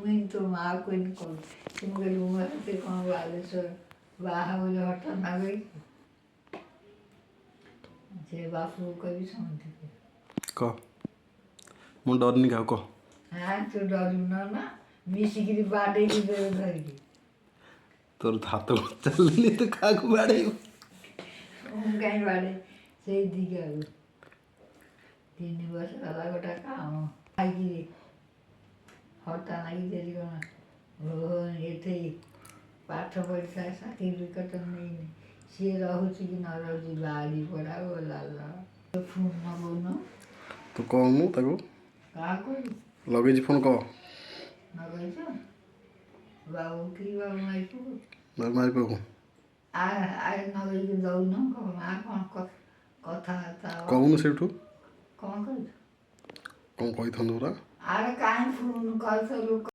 ମୁଇଁ ତୋ ମାଆକୁ ଏମିତି କହୁଛି ମୁଁ କହିଲି ମୁଁ ଏତେ କ'ଣ ବାଲେଶ୍ୱର ବାହା ବୋଲି ହଠାତ୍ ନା କହିଛି ସେ ବାପକୁ କହିବି ସମସ୍ତେ କହ ମୁଁ ଡରନି କାହାକୁ କହ ହଁ ତୁ ଡରିବୁନ ନା ମିଶିକିରି ବାଡ଼େଇକି ଦେବେ ଧରିକି ତୋର ହାତ ଚାଲିନି ତୁ କାହାକୁ ବାଡ଼େଇବୁ ମୁଁ କାହିଁ ବାଡ଼େ ସେଇ ଦିଗାକୁ 3 ବର୍ଷ ହେଲା ଗୋଟେ କାମ ଖାଇକିରି ହଟା ଲାଗି ଦେଲି କ'ଣ ଏଠି ପାଠ ପଢ଼ିଥାଏ ସାର୍ଟିଫିକେଟ୍ ନେଇନି ସିଏ ରହୁଛି କି ନ ରହୁଛି ବାଡ଼ି ପଡ଼ା ଗଲା ଫୋନ୍ ନବଉନ ତୁ କହୁନୁ ତାକୁ କାହାକୁ ଲଗେଇଛି ଫୋନ୍ କହ ନଗେଇଛ ବାବୁ କି ବାବୁ ମାଇକୁ ମାରିବାକୁ ନଗେଇକି ଦଉନ ମା କ'ଣ କଥାବାର୍ତ୍ତା କହୁନୁ ସେଇଠୁ କ'ଣ କରୁଛୁ କ'ଣ କହିଥାନ୍ତୁ ପରା ଆରେ କାହିଁ ଫୋନ୍ କରିଥିଲୁ